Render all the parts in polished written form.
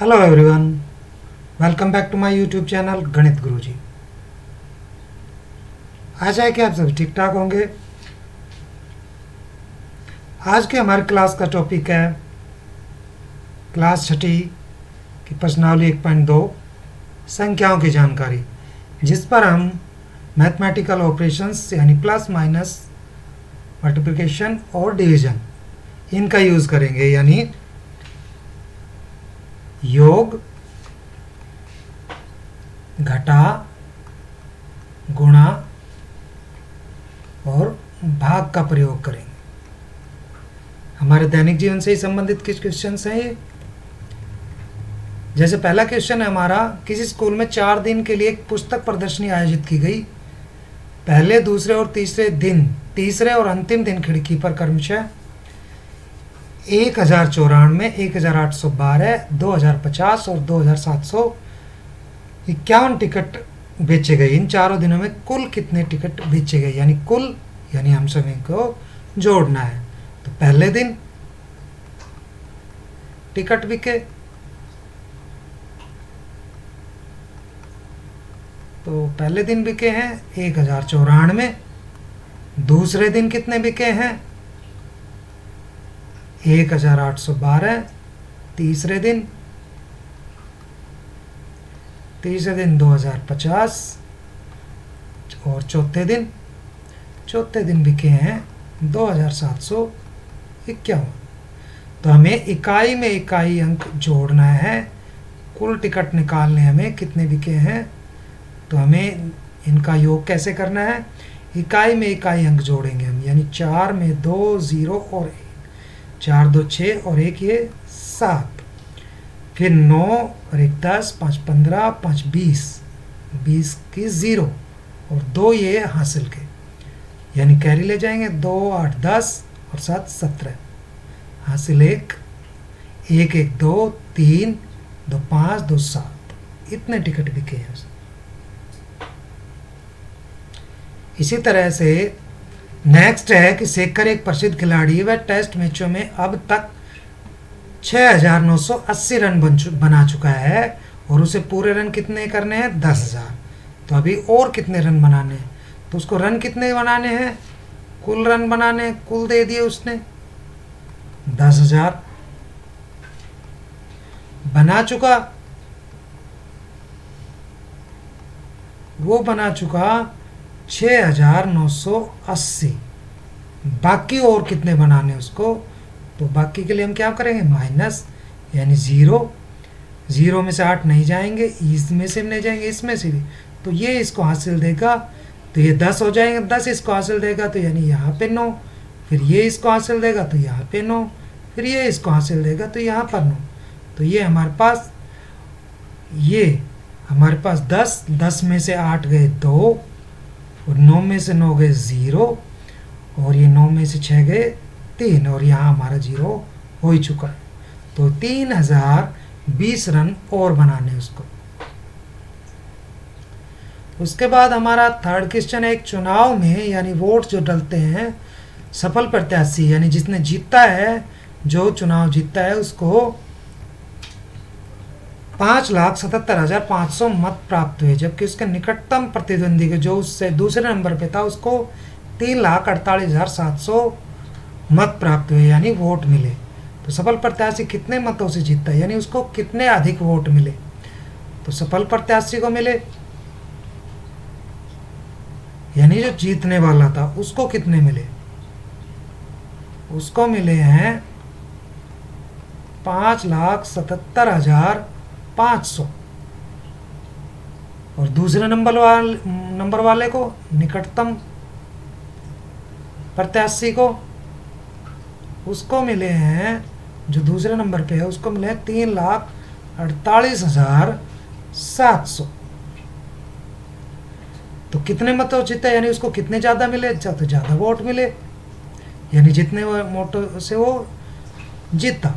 Hello everyone, welcome back to my YouTube channel Ganit Guruji. आशा है कि आप सभी ठीक ठाक होंगे। आज के हमारी क्लास का टॉपिक है क्लास छठी की प्रश्नावली 1.2 संख्याओं की जानकारी, जिस पर हम मैथमेटिकल ऑपरेशंस यानी प्लस माइनस मल्टीप्लिकेशन और डिवीजन इनका यूज़ करेंगे, यानी योग, घटा, गुणा और भाग का प्रयोग करेंगे। हमारे दैनिक जीवन से ही संबंधित कुछ क्वेश्चंस हैं ये। जैसे पहला क्वेश्चन है हमारा, किसी स्कूल में 4 दिन के लिए एक पुस्तक प्रदर्शनी आयोजित की गई। पहले, दूसरे और तीसरे और अंतिम दिन खिड़की पर क्रमशः 1094, 1812, 2050 और 2751 टिकट बेचे गए। इन चारों दिनों में कुल कितने टिकट बेचे गए, यानी हम सभी को जोड़ना है। तो पहले दिन टिकट बिके, तो पहले दिन बिके हैं 1094। दूसरे दिन कितने बिके हैं 1812। तीसरे दिन 2050 और चौथे दिन बिके हैं 2751। तो हमें इकाई में इकाई अंक जोड़ना है। कुल टिकट निकालने हमें कितने बिके हैं, तो हमें इनका योग कैसे करना है। इकाई में इकाई अंक जोड़ेंगे हम, यानी 4 में 2 0 और 1, 4 2 6 और 1 ये 7, फिर 9 और 1 10, 5 15, 5 20, 20 की 0 और 2 ये हासिल के, यानी कैरी ले जाएंगे। 2 8 10 और 7 17, हासिल 1 1 1 2 3 2 5 2 7, इतने टिकट बिके हैं। इसी तरह से नेक्स्ट है कि शेखर एक प्रसिद्ध खिलाड़ी है। वह टेस्ट मैचों में अब तक 6980 रन बना चुका है और उसे पूरे रन कितने करने हैं 10,000। तो अभी और कितने रन बनाने हैं, तो उसको रन कितने बनाने हैं, कुल रन बनाने हैं। कुल दे दिए उसने 10,000 बना चुका, वो बना चुका 6980। बाकी और कितने बनाने उसको, तो बाकी के लिए हम क्या करेंगे माइनस, यानी 0 में से 8 नहीं जाएंगे, इसमें से नहीं जाएंगे, इसमें से भी, तो ये इसको हासिल देगा, तो ये 10 हो जाएंगे। 10 इसको हासिल देगा तो यानी यहाँ पे 9, फिर ये इसको हासिल देगा तो यहाँ पे 9, फिर ये इसको हासिल देगा तो यहाँ पर 9। तो ये हमारे पास 10 में से 8 गए 2 और 9 में से 9 गए 0 और ये 9 में से 6 गए 3 और यहाँ हमारा 0 हो ही चुका है। तो 3020 रन और बनाने उसको। उसके बाद हमारा थर्ड क्वेश्चन है, एक चुनाव में यानी वोट जो डलते हैं, सफल प्रत्याशी यानी जिसने जीता है, जो चुनाव जीतता है उसको 5,77,500 मत प्राप्त हुए, जबकि उसके निकटतम प्रतिद्वंदी के जो उससे दूसरे नंबर पे था उसको 3,48,700 मत प्राप्त हुए, यानी वोट मिले। तो सफल प्रत्याशी कितने मतों से जीतता है, यानी उसको कितने अधिक वोट मिले। तो सफल प्रत्याशी को मिले, यानी जो जीतने वाला था उसको कितने मिले, उसको मिले हैं 5,77,500। और दूसरे नंबर वाले को, निकटतम प्रत्याशी को, उसको मिले हैं, जो दूसरे नंबर पे है उसको मिले हैं 3,48,700। तो कितने मतों जीता, यानी उसको कितने ज़्यादा मिले, तो ज़्यादा वोट मिले, यानी जितने वोटों से वो जीता,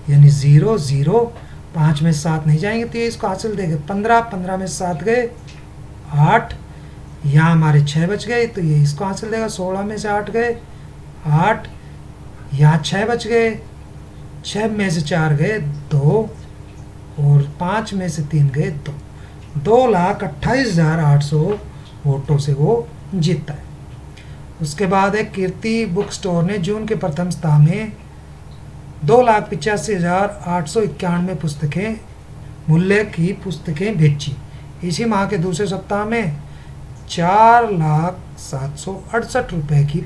यानी 0 0, 5 में 7 नहीं जाएंगे तो ये इसको हासिल देंगे 15 में 7 गए 8, यहाँ हमारे 6 बच गए तो ये इसको हासिल देगा। 16 में से 8 गए 8, यहाँ 6 बच गए, 6 में से 4 गए 2, और 5 में से 3 गए 2, 2,28,800 वोटों से वो जीता है। उसके बाद है कीर्ति बुक स्टोर ने जून के प्रथम सप्ताह में 2,85,891 पुस्तकें मूल्य की पुस्तकें बेची। इसी माह के दूसरे सप्ताह में 4,768 रुपये की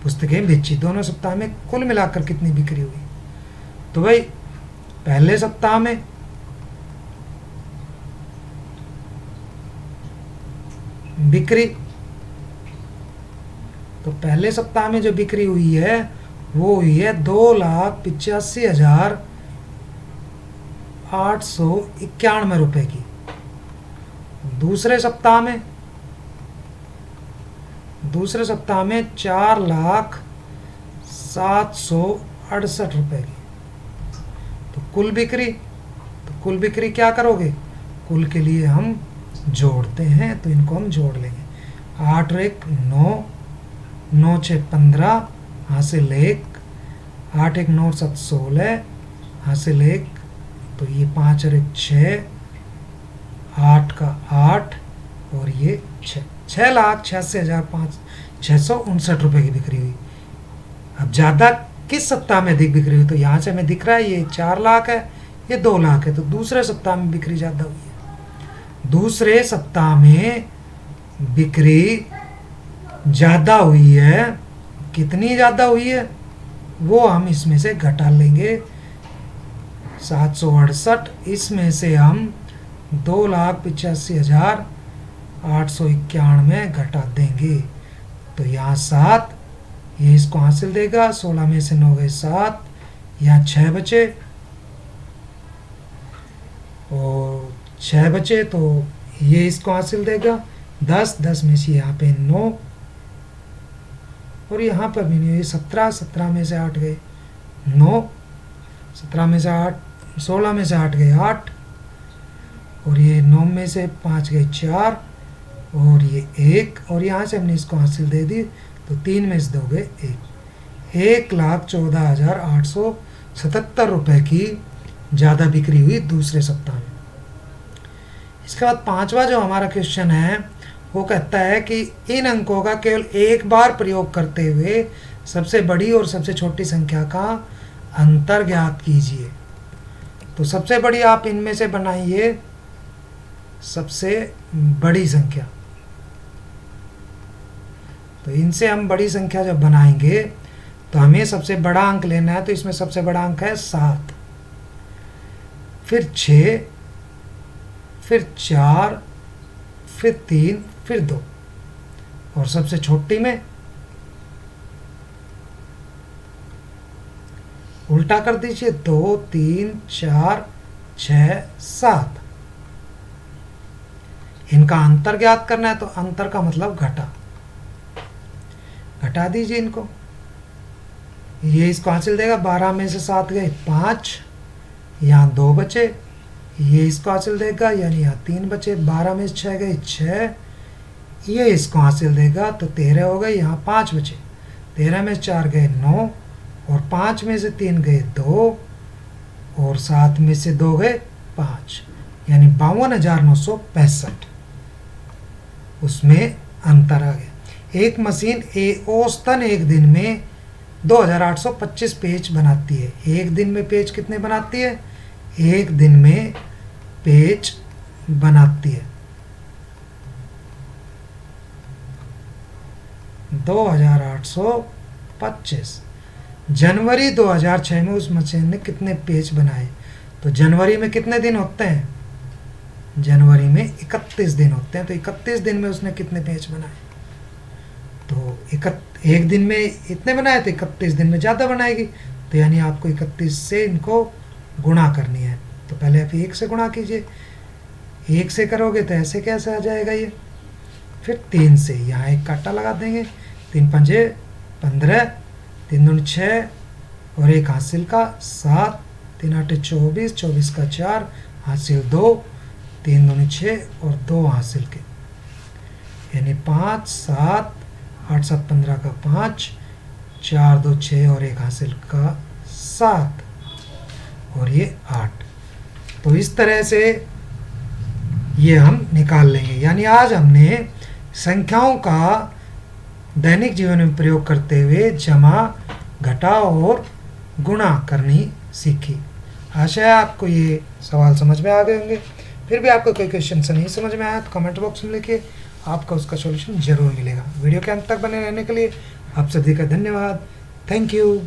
पुस्तकें बेची। दोनों सप्ताह में कुल मिलाकर कितनी बिक्री हुई? तो भाई पहले सप्ताह में बिक्री, तो पहले सप्ताह में जो बिक्री हुई है वो हुई है 2,85,891 रुपये की। दूसरे सप्ताह में 4,768 रुपये की। तो कुल बिक्री क्या करोगे? कुल के लिए हम जोड़ते हैं, तो इनको हम जोड़ लेंगे। 8 और 1 9, 9 6 15, हासिल 1, 8 1 9 7 16, हासिल 1, तो ये 5 और 1 6, 8 का 8 और ये 6,86,659 रुपये की बिक्री हुई। अब ज़्यादा किस सप्ताह में अधिक बिक्री हुई? तो यहाँ से हमें दिख रहा है ये 4 लाख है, ये 2 लाख है, तो दूसरे सप्ताह में बिक्री ज़्यादा हुई है। दूसरे सप्ताह में बिक्री ज़्यादा हुई है। कितनी ज़्यादा हुई है वो हम इसमें से घटा लेंगे। 768, इसमें से हम 2,85,891 घटा देंगे, तो यहाँ 7, ये इसको हासिल देगा। 16 में से 9 गए 7, यहाँ 6 बचे और 6 बचे, तो ये इसको हासिल देगा। 10, 10 में से यहाँ पे 9 और यहाँ पर भी नहीं, 17, 17 में से 8 गए 9, 17 में से 8, 16 में से 8 गए 8 और ये 9 में से 5 गए 4 और ये 1 और यहाँ से हमने इसको हासिल दे दी, तो 3 में से 2 गए 1, 1,14,877 रुपये की ज़्यादा बिक्री हुई दूसरे सप्ताह में। इसके बाद पांचवा जो हमारा क्वेश्चन है वो कहता है कि इन अंकों का केवल एक बार प्रयोग करते हुए सबसे बड़ी और सबसे छोटी संख्या का अंतर ज्ञात कीजिए। तो सबसे बड़ी आप इनमें से बनाइए सबसे बड़ी संख्या। तो इनसे हम बड़ी संख्या जब बनाएंगे तो हमें सबसे बड़ा अंक लेना है, तो इसमें सबसे बड़ा अंक है 7, फिर 6, फिर 4, फिर 3, फिर 2 और सबसे छोटी में उल्टा कर दीजिए, 2 3 4 6 7। इनका अंतर ज्ञात करना है, तो अंतर का मतलब घटा दीजिए इनको। ये इसको हासिल देगा, 12 में से 7 गए 5, यहाँ 2 बचे, ये इसको हासिल देगा, यानी यहाँ 3 बचे, 12 में से 6 गए 6, ये इसको हासिल देगा, तो 13 हो गए, यहाँ 5 बचे, 13 में से 4 गए 9 और 5 में से 3 गए 2 और 7 में से 2 गए 5, यानी 52,965, उसमें अंतर आ गया। एक मशीन औसतन एक दिन में 2,825 पेज बनाती है। एक दिन में पेज कितने बनाती है? एक दिन में पेज बनाती है 2,825। जनवरी 2006 में उस मशीन ने कितने पेज बनाए? तो जनवरी में कितने दिन होते हैं? जनवरी में 31 दिन होते हैं, तो 31 दिन में उसने कितने पेज बनाए? तो एक दिन में इतने बनाए, तो 31 दिन में ज़्यादा बनाएगी, तो यानी आपको 31 से इनको गुणा करनी है। तो पहले आप 1 से गुणा कीजिए, 1 से करोगे तो ऐसे कैसे आ जाएगा ये, फिर 3 से, यहाँ एक काटा लगा देंगे, 3 पंजे 15, 3 दूनी 6 और एक हासिल का 7, 3 आठे 24, 24 का 4 हासिल 2, 3 दूनी 6 और 2 हासिल के, यानी 5 7 8 7 15 का 5, 4 2 6 और एक हासिल का 7 और ये 8। तो इस तरह से ये हम निकाल लेंगे। यानी आज हमने संख्याओं का दैनिक जीवन में प्रयोग करते हुए जमा, घटाव और गुणा करनी सीखी। आशा है आपको ये सवाल समझ में आ गए होंगे। फिर भी आपको कोई क्वेश्चन से नहीं समझ में आया तो कमेंट बॉक्स में लिखिए, आपका उसका सॉल्यूशन जरूर मिलेगा। वीडियो के अंत तक बने रहने के लिए आप सभी का धन्यवाद। Thank you.